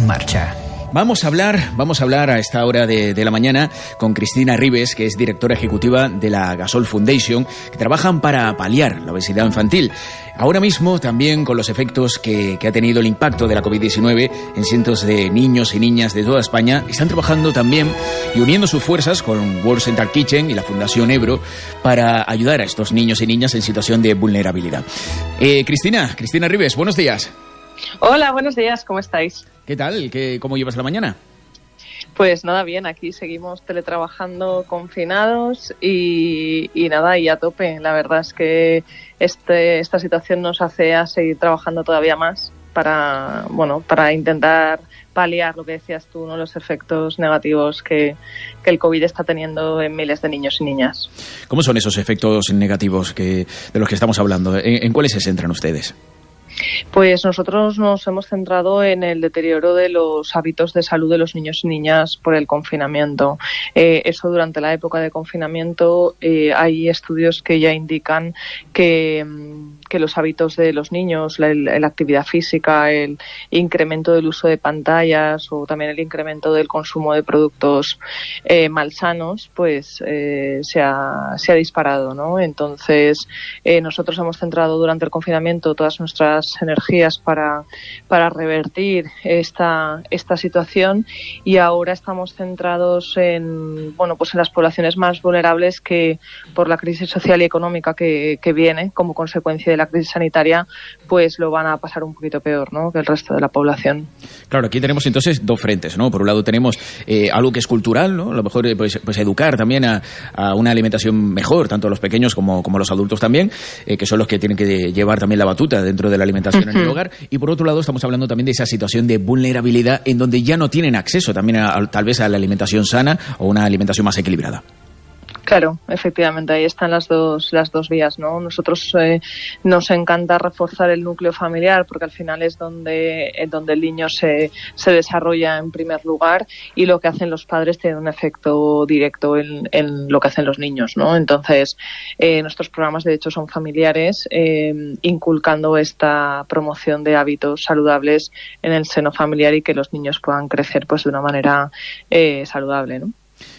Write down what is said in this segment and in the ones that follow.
marcha. Vamos a hablar a esta hora de la mañana con Cristina Ribes, que es directora ejecutiva de la Gasol Foundation, que trabajan para paliar la obesidad infantil. Ahora mismo también con los efectos que ha tenido el impacto de la COVID-19 en cientos de niños y niñas de toda España, están trabajando también y uniendo sus fuerzas con World Central Kitchen y la Fundación Ebro para ayudar a estos niños y niñas en situación de vulnerabilidad. Cristina Ribes, buenos días. Hola, buenos días, ¿cómo estáis? ¿Qué tal? ¿Cómo llevas la mañana? Pues nada, bien, aquí seguimos teletrabajando confinados y nada, y a tope. La verdad es que esta situación nos hace a seguir trabajando todavía más para intentar paliar lo que decías tú, ¿no? Los efectos negativos que el COVID está teniendo en miles de niños y niñas. ¿Cómo son esos efectos negativos de los que estamos hablando? ¿En cuáles se centran ustedes? Pues nosotros nos hemos centrado en el deterioro de los hábitos de salud de los niños y niñas por el confinamiento. Eso durante la época de confinamiento hay estudios que ya indican que los hábitos de los niños, la actividad física, el incremento del uso de pantallas o también el incremento del consumo de productos malsanos, pues se ha disparado, ¿no? Entonces nosotros hemos centrado durante el confinamiento todas nuestras energías para revertir esta situación y ahora estamos centrados en las poblaciones más vulnerables que por la crisis social y económica que viene como consecuencia de la crisis sanitaria, pues lo van a pasar un poquito peor, ¿no?, que el resto de la población. Claro, aquí tenemos entonces dos frentes, ¿no? Por un lado tenemos algo que es cultural, ¿no? A lo mejor pues educar también a una alimentación mejor, tanto a los pequeños como a los adultos también, que son los que tienen que llevar también la batuta dentro de la alimentación en el hogar. Y por otro lado estamos hablando también de esa situación de vulnerabilidad en donde ya no tienen acceso también tal vez a la alimentación sana o una alimentación más equilibrada. Claro, efectivamente, ahí están las dos vías, ¿no? Nosotros nos encanta reforzar el núcleo familiar porque al final es donde el niño se desarrolla en primer lugar y lo que hacen los padres tiene un efecto directo en lo que hacen los niños, ¿no? Entonces, nuestros programas de hecho son familiares, inculcando esta promoción de hábitos saludables en el seno familiar y que los niños puedan crecer pues de una manera saludable, ¿no?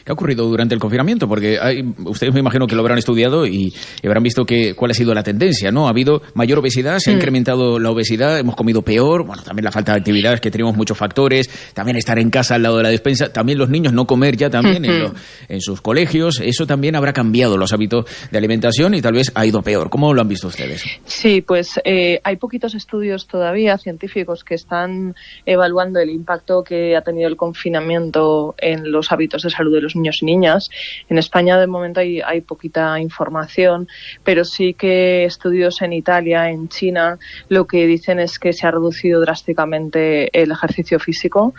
¿Qué ha ocurrido durante el confinamiento? Porque ustedes me imagino que lo habrán estudiado y habrán visto cuál ha sido la tendencia, ¿no? Ha habido mayor obesidad, se ha incrementado la obesidad, hemos comido peor, bueno, también la falta de actividades, que tenemos muchos factores, también estar en casa al lado de la despensa, también los niños no comer ya también en sus colegios, eso también habrá cambiado los hábitos de alimentación y tal vez ha ido peor. ¿Cómo lo han visto ustedes? Sí, pues hay poquitos estudios todavía científicos que están evaluando el impacto que ha tenido el confinamiento en los hábitos de salud de los niños y niñas. En España de momento hay poquita información, pero sí que estudios en Italia, en China, lo que dicen es que se ha reducido drásticamente el ejercicio físico,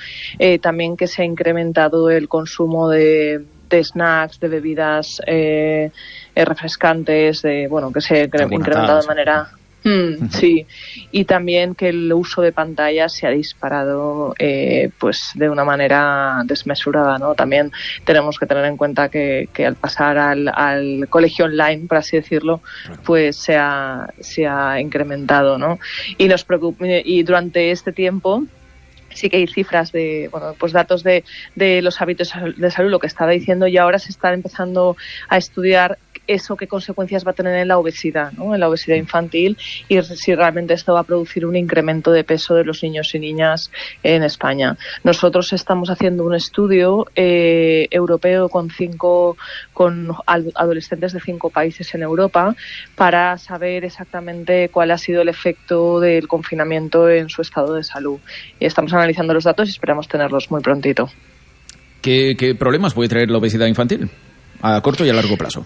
también que se ha incrementado el consumo de snacks, de bebidas refrescantes, que se ha incrementado de manera... Sí, y también que el uso de pantallas se ha disparado pues de una manera desmesurada, ¿no? También tenemos que tener en cuenta que al pasar al colegio online, por así decirlo, pues se ha incrementado, ¿no? Y durante este tiempo sí que hay cifras datos de los hábitos de salud, lo que estaba diciendo, y ahora se está empezando a estudiar eso qué consecuencias va a tener en la obesidad, ¿no? En la obesidad infantil, y si realmente esto va a producir un incremento de peso de los niños y niñas en España. Nosotros estamos haciendo un estudio europeo con adolescentes de 5 países en Europa para saber exactamente cuál ha sido el efecto del confinamiento en su estado de salud. Y estamos analizando los datos y esperamos tenerlos muy prontito. ¿Qué problemas puede traer la obesidad infantil a corto y a largo plazo?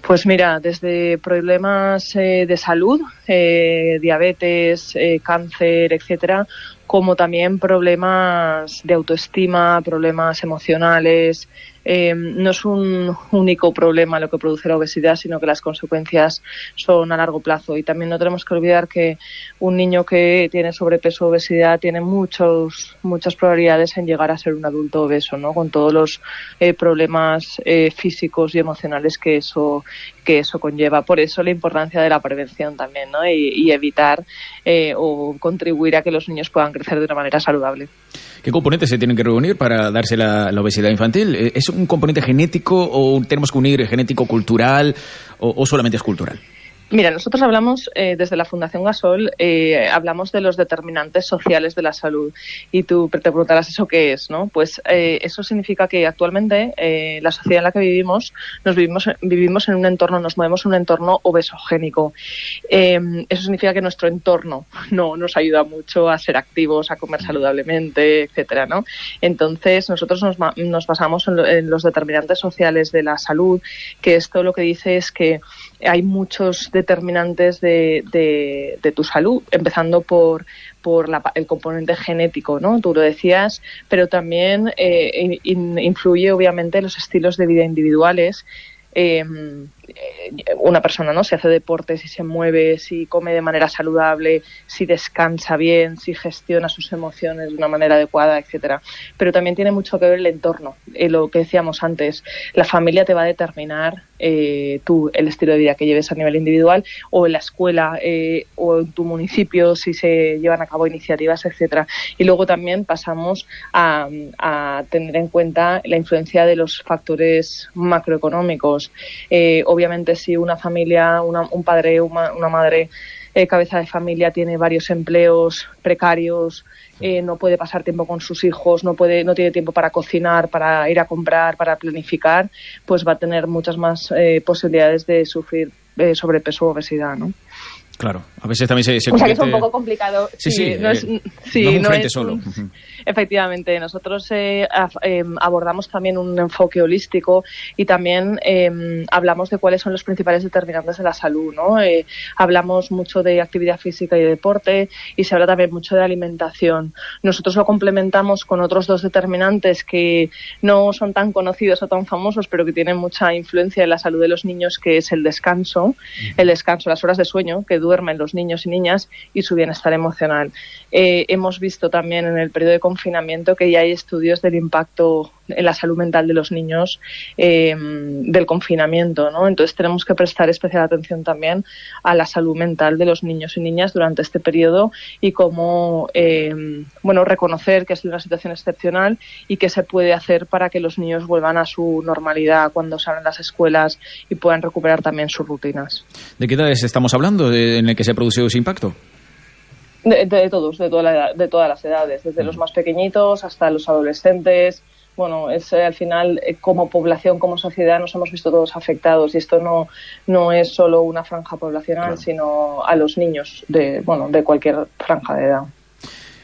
Pues mira, desde problemas de salud, diabetes, cáncer, etcétera, como también problemas de autoestima, problemas emocionales. No es un único problema lo que produce la obesidad, sino que las consecuencias son a largo plazo. Y también no tenemos que olvidar que un niño que tiene sobrepeso o obesidad tiene muchas probabilidades en llegar a ser un adulto obeso, ¿no? Con todos los problemas físicos y emocionales que eso conlleva. Por eso la importancia de la prevención también, ¿no? Y evitar o contribuir a que los niños puedan crecer de una manera saludable. ¿Qué componentes se tienen que reunir para darse la obesidad infantil? ¿Es un componente genético o tenemos que unir genético-cultural o solamente es cultural? Mira, nosotros hablamos desde la Fundación Gasol, hablamos de los determinantes sociales de la salud. Y tú te preguntarás ¿eso qué es?, ¿no? Pues eso significa que actualmente la sociedad en la que vivimos en un entorno, nos movemos en un entorno obesogénico. Eso significa que nuestro entorno no nos ayuda mucho a ser activos, a comer saludablemente, etcétera, ¿no? Entonces nosotros nos basamos en los determinantes sociales de la salud, que esto lo que dice es que hay muchos determinantes de tu salud, empezando por el componente genético, ¿no? Tú lo decías, pero también influye obviamente los estilos de vida individuales. Una persona, ¿no?, si hace deporte, si se mueve, si come de manera saludable, si descansa bien, si gestiona sus emociones de una manera adecuada, etcétera. Pero también tiene mucho que ver el entorno, lo que decíamos antes. La familia te va a determinar el estilo de vida que lleves a nivel individual, o en la escuela o en tu municipio si se llevan a cabo iniciativas, etcétera. Y luego también pasamos a tener en cuenta la influencia de los factores macroeconómicos. Obviamente, si una familia, un padre, una madre, cabeza de familia, tiene varios empleos precarios, no puede pasar tiempo con sus hijos, no tiene tiempo para cocinar, para ir a comprar, para planificar, pues va a tener muchas más posibilidades de sufrir sobrepeso o obesidad, ¿no? Claro, a veces también se convierte... O sea, que es un poco complicado. Sí, no es un frente solo. Efectivamente, nosotros abordamos también un enfoque holístico y también hablamos de cuáles son los principales determinantes de la salud, ¿no? Hablamos mucho de actividad física y deporte, y se habla también mucho de alimentación. Nosotros lo complementamos con otros dos determinantes que no son tan conocidos o tan famosos, pero que tienen mucha influencia en la salud de los niños, que es el descanso, las horas de sueño que duermen los niños y niñas, y su bienestar emocional. Hemos visto también en el periodo de confinamiento que ya hay estudios del impacto en la salud mental de los niños del confinamiento, ¿no? Entonces tenemos que prestar especial atención también a la salud mental de los niños y niñas durante este periodo, y cómo reconocer que es una situación excepcional y qué se puede hacer para que los niños vuelvan a su normalidad cuando salgan las escuelas y puedan recuperar también sus rutinas. ¿De qué edades estamos hablando en el que se ha producido ese impacto? De todos, de todas las edades, desde los más pequeñitos hasta los adolescentes. Bueno, al final, como población, como sociedad, nos hemos visto todos afectados, y esto no es solo una franja poblacional, claro, sino a los niños de cualquier franja de edad.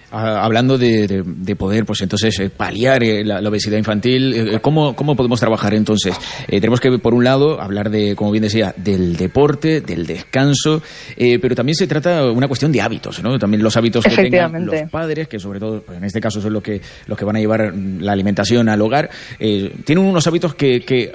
Hablando de poder, pues entonces paliar la obesidad infantil, ¿cómo podemos trabajar entonces? Tenemos que, por un lado, hablar como bien decía, del deporte, del descanso, pero también se trata de una cuestión de hábitos, ¿no? También los hábitos que tengan los padres, que sobre todo, pues en este caso son los que van a llevar la alimentación al hogar, tienen unos hábitos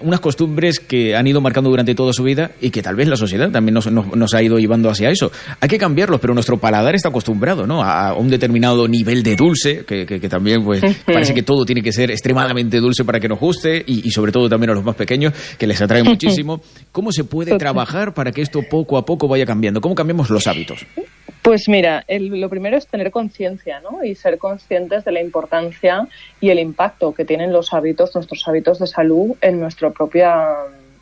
unas costumbres que han ido marcando durante toda su vida, y que tal vez la sociedad también nos ha ido llevando hacia eso. Hay que cambiarlos, pero nuestro paladar está acostumbrado, ¿no?, a un determinado nivel de dulce, que también pues parece que todo tiene que ser extremadamente dulce para que nos guste, y sobre todo también a los más pequeños, que les atrae muchísimo. ¿Cómo se puede trabajar para que esto poco a poco vaya cambiando? ¿Cómo cambiamos los hábitos? Pues mira, lo primero es tener conciencia, ¿no? Y ser conscientes de la importancia y el impacto que tienen nuestros hábitos de salud en nuestra propia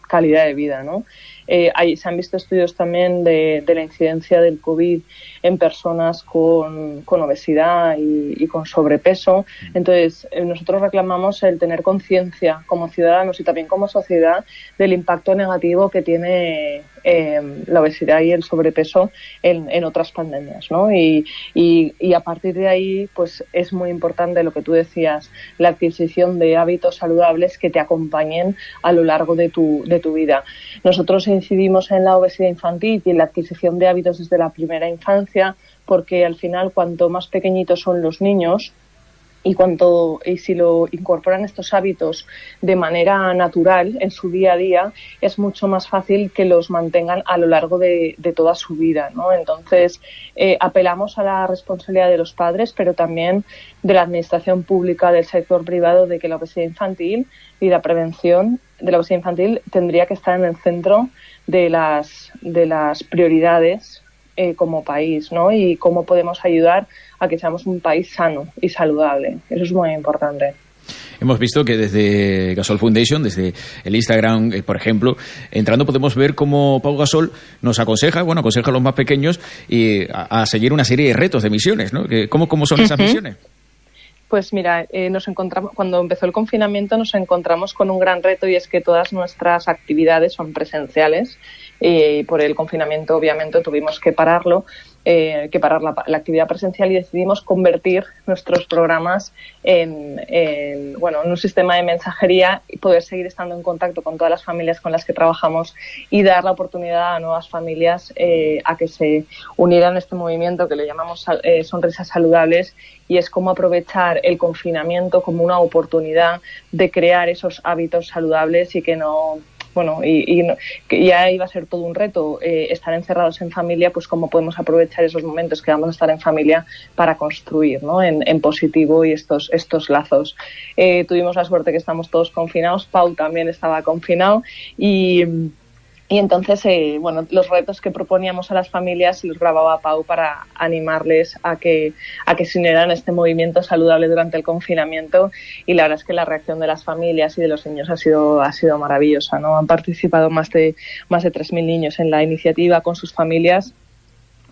calidad de vida, ¿no? Se han visto estudios también de la incidencia del COVID en personas con obesidad y con sobrepeso. Entonces, nosotros reclamamos el tener conciencia como ciudadanos y también como sociedad del impacto negativo que tiene la obesidad y el sobrepeso en otras pandemias, ¿no? Y a partir de ahí, pues es muy importante lo que tú decías, la adquisición de hábitos saludables que te acompañen a lo largo de tu vida. Nosotros incidimos en la obesidad infantil y en la adquisición de hábitos desde la primera infancia, porque al final, cuanto más pequeñitos son los niños, y si lo incorporan estos hábitos de manera natural en su día a día, es mucho más fácil que los mantengan a lo largo de toda su vida, ¿no? Entonces, apelamos a la responsabilidad de los padres, pero también de la administración pública, del sector privado, de que la obesidad infantil y la prevención de la obesidad infantil tendría que estar en el centro de las prioridades como país, ¿no? Y cómo podemos ayudar a que seamos un país sano y saludable. Eso es muy importante. Hemos visto que desde Gasol Foundation, desde el Instagram, por ejemplo, entrando podemos ver cómo Pau Gasol nos aconseja a los más pequeños y a seguir una serie de retos, de misiones, ¿no? ¿Cómo son esas misiones? Pues mira, nos encontramos, cuando empezó el confinamiento nos encontramos con un gran reto, y es que todas nuestras actividades son presenciales. Por el confinamiento obviamente tuvimos que pararlo, parar la actividad presencial, y decidimos convertir nuestros programas en un sistema de mensajería y poder seguir estando en contacto con todas las familias con las que trabajamos y dar la oportunidad a nuevas familias a que se unieran a este movimiento que le llamamos Sonrisas Saludables, y es cómo aprovechar el confinamiento como una oportunidad de crear esos hábitos saludables y que no... que ya iba a ser todo un reto estar encerrados en familia, pues cómo podemos aprovechar esos momentos que vamos a estar en familia para construir, ¿no? en positivo y estos lazos. Tuvimos la suerte que estamos todos confinados, Pau también estaba confinado y entonces, los retos que proponíamos a las familias los grababa Pau para animarles a que se unieran a este movimiento saludable durante el confinamiento, y la verdad es que la reacción de las familias y de los niños ha sido maravillosa, ¿no? Han participado más de 3.000 niños en la iniciativa con sus familias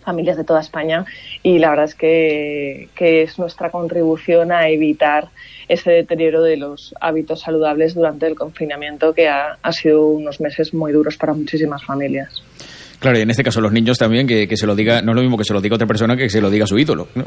de toda España, y la verdad es que es nuestra contribución a evitar ese deterioro de los hábitos saludables durante el confinamiento, que ha sido unos meses muy duros para muchísimas familias. Claro, y en este caso los niños también, que se lo diga, no es lo mismo que se lo diga otra persona que se lo diga a su ídolo, ¿no?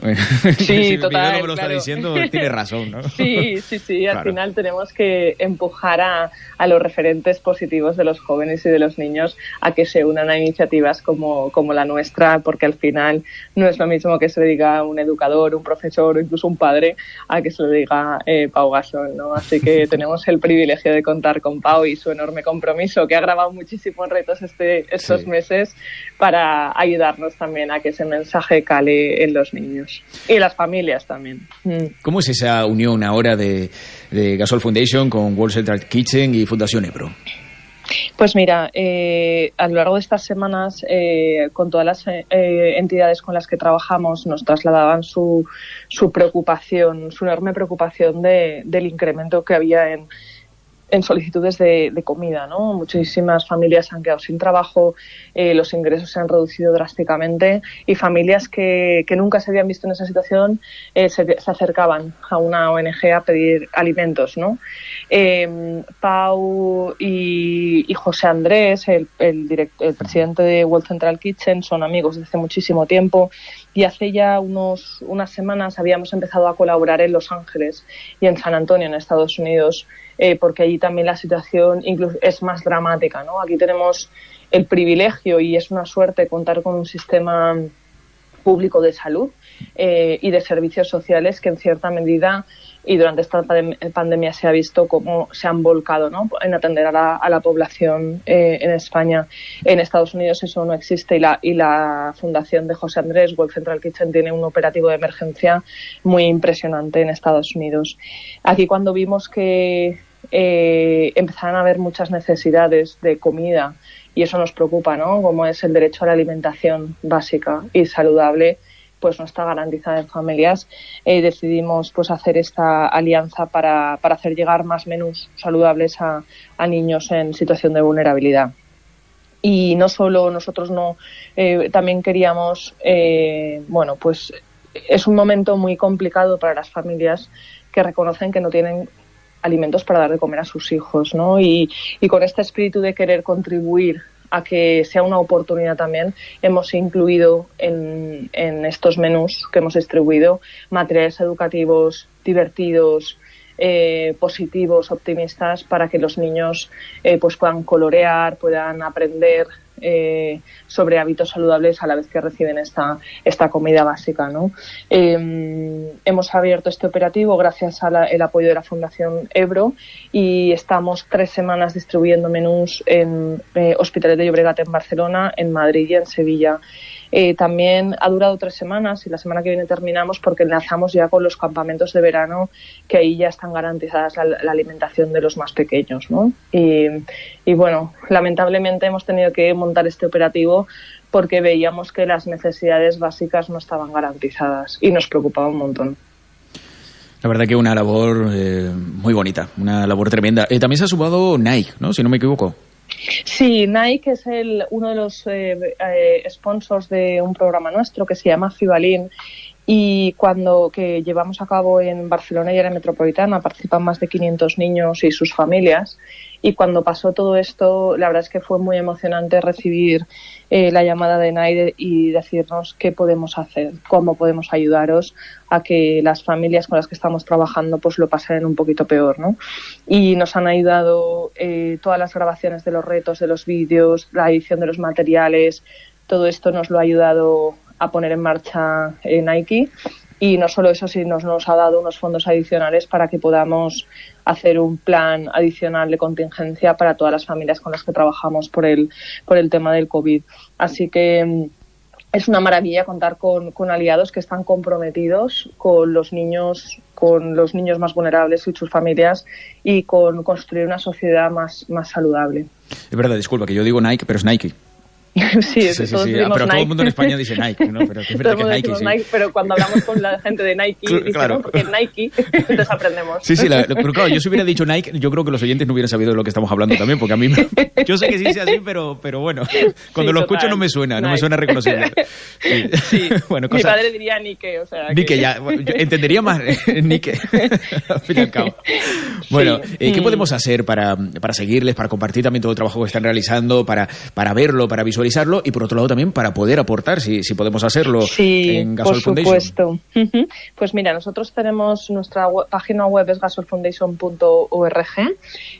Sí, si total, mi ídolo me lo está diciendo, tiene razón, ¿no? Sí, Claro. Al final tenemos que empujar a los referentes positivos de los jóvenes y de los niños a que se unan a iniciativas como la nuestra, porque al final no es lo mismo que se le diga a un educador, un profesor o incluso un padre a que se lo diga Pau Gasol, ¿no? Así que tenemos el privilegio de contar con Pau y su enorme compromiso, que ha grabado muchísimos retos estos meses, para ayudarnos también a que ese mensaje cale en los niños y las familias también. ¿Cómo es esa unión ahora de Gasol Foundation con World Central Kitchen y Fundación Ebro? Pues mira, a lo largo de estas semanas, con todas las entidades con las que trabajamos, nos trasladaban su preocupación, su enorme preocupación del incremento que había en solicitudes de comida, ¿no? Muchísimas familias han quedado sin trabajo, los ingresos se han reducido drásticamente, y familias que nunca se habían visto en esa situación se acercaban a una ONG a pedir alimentos, ¿no? Pau y José Andrés, el presidente de World Central Kitchen, son amigos desde hace muchísimo tiempo, y hace ya unas semanas habíamos empezado a colaborar en Los Ángeles y en San Antonio, en Estados Unidos, porque allí también la situación incluso es más dramática, ¿no? Aquí tenemos el privilegio, y es una suerte, contar con un sistema público de salud y de servicios sociales que en cierta medida, y durante esta pandemia se ha visto cómo se han volcado, ¿no?, en atender a la población en España. En Estados Unidos eso no existe, y la fundación de José Andrés, World Central Kitchen, tiene un operativo de emergencia muy impresionante en Estados Unidos. Aquí, cuando vimos que empezaron a haber muchas necesidades de comida, y eso nos preocupa, ¿no?, como es el derecho a la alimentación básica y saludable, pues no está garantizada en familias, decidimos pues hacer esta alianza para hacer llegar más menús saludables a niños en situación de vulnerabilidad. Y no solo nosotros, también queríamos, pues es un momento muy complicado para las familias que reconocen que no tienen alimentos para dar de comer a sus hijos, ¿no? Y con este espíritu de querer contribuir a que sea una oportunidad también, hemos incluido en estos menús que hemos distribuido materiales educativos divertidos, positivos, optimistas, para que los niños pues puedan colorear, puedan aprender sobre hábitos saludables a la vez que reciben esta comida básica, ¿no? Hemos abierto este operativo gracias al apoyo de la Fundación Ebro, y estamos 3 semanas distribuyendo menús en Hospitalet de Llobregat en Barcelona, en Madrid y en Sevilla. También ha durado 3 semanas y la semana que viene terminamos porque enlazamos ya con los campamentos de verano, que ahí ya están garantizadas la alimentación de los más pequeños, ¿no? Y bueno, lamentablemente hemos tenido que montar este operativo porque veíamos que las necesidades básicas no estaban garantizadas y nos preocupaba un montón. La verdad que una labor muy bonita, una labor tremenda. También se ha sumado Nike, ¿no? Si no me equivoco. Sí, Nike es uno de los sponsors de un programa nuestro que se llama Fibalín, y que llevamos a cabo en Barcelona y área metropolitana participan más de 500 niños y sus familias. Y cuando pasó todo esto, la verdad es que fue muy emocionante recibir la llamada de Nike y decirnos qué podemos hacer, cómo podemos ayudaros a que las familias con las que estamos trabajando pues lo pasen un poquito peor, ¿no? Y nos han ayudado todas las grabaciones de los retos, de los vídeos, la edición de los materiales, todo esto nos lo ha ayudado a poner en marcha Nike. Y no solo eso, sino nos ha dado unos fondos adicionales para que podamos hacer un plan adicional de contingencia para todas las familias con las que trabajamos por el tema del COVID. Así que es una maravilla contar con aliados que están comprometidos con los niños más vulnerables y sus familias, y con construir una sociedad más saludable. Es verdad, disculpa, que yo digo Nike, pero es Nike. Sí. Pero Nike. Todo el mundo en España dice Nike, ¿no? Pero es verdad que es Nike, sí. Nike, pero cuando hablamos con la gente de Nike, dicen, claro. ¿no? Porque Nike, entonces aprendemos. Sí, pero claro, yo si hubiera dicho Nike, yo creo que los oyentes no hubieran sabido de lo que estamos hablando también, porque a mí, yo sé que sí sea así, pero bueno, cuando lo escucho no me suena reconocible. Sí. Bueno, mi padre diría Nike, o sea... Nike, ya, yo entendería más Nike, al fin y al cabo. Bueno, ¿qué podemos hacer para seguirles, para compartir también todo el trabajo que están realizando, para verlo, para visualizarlo, y por otro lado también para poder aportar, si podemos hacerlo, en Gasol Foundation? Sí, por supuesto. Pues mira, nosotros tenemos nuestra página web, es gasolfoundation.org,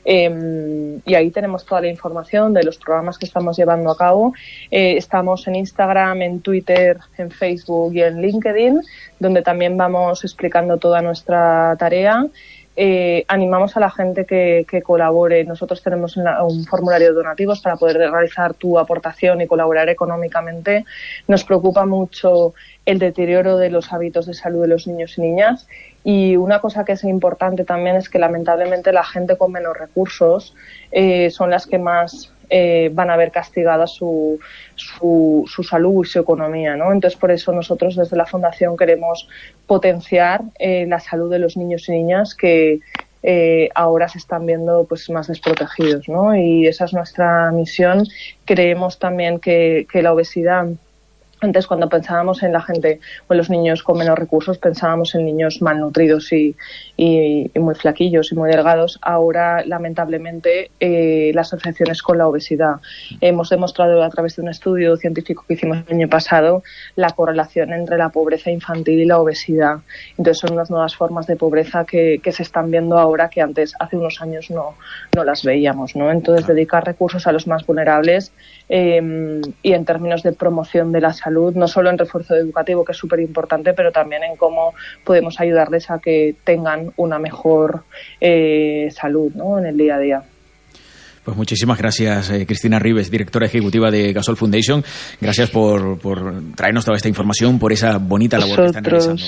y ahí tenemos toda la información de los programas que estamos llevando a cabo. Estamos en Instagram, en Twitter, en Facebook y en LinkedIn, donde también vamos explicando toda nuestra tarea. Animamos a la gente que colabore. Nosotros tenemos un formulario de donativos para poder realizar tu aportación y colaborar económicamente. Nos preocupa mucho el deterioro de los hábitos de salud de los niños y niñas, y una cosa que es importante también es que lamentablemente la gente con menos recursos son las que más van a ver castigada su salud y su economía, ¿no? Entonces, por eso nosotros desde la Fundación queremos potenciar la salud de los niños y niñas que ahora se están viendo pues más desprotegidos, ¿no? Y esa es nuestra misión. Creemos también que la obesidad... Antes, cuando pensábamos en la gente o en los niños con menos recursos, pensábamos en niños malnutridos y muy flaquillos y muy delgados. Ahora, lamentablemente, la asociación es con la obesidad. Hemos demostrado a través de un estudio científico que hicimos el año pasado la correlación entre la pobreza infantil y la obesidad. Entonces, son unas nuevas formas de pobreza que se están viendo ahora que antes, hace unos años, no las veíamos, ¿no? Entonces, dedicar recursos a los más vulnerables y en términos de promoción de la salud, no solo en refuerzo educativo, que es súper importante, pero también en cómo podemos ayudarles a que tengan una mejor salud, ¿no? En el día a día. Pues muchísimas gracias, Cristina Ribes, directora ejecutiva de Gasol Foundation. Gracias por traernos toda esta información, por esa bonita labor que están realizando.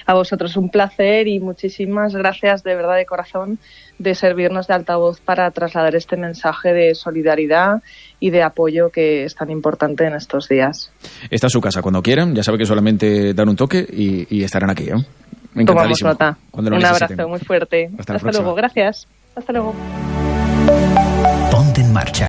A vosotros un placer y muchísimas gracias de verdad, de corazón, de servirnos de altavoz para trasladar este mensaje de solidaridad y de apoyo que es tan importante en estos días. Esta es su casa, cuando quieran, ya sabe que solamente dan un toque y estarán aquí, ¿eh? Encantadísimo. Un abrazo muy fuerte. Hasta luego, gracias. Hasta luego. Ponte en marcha.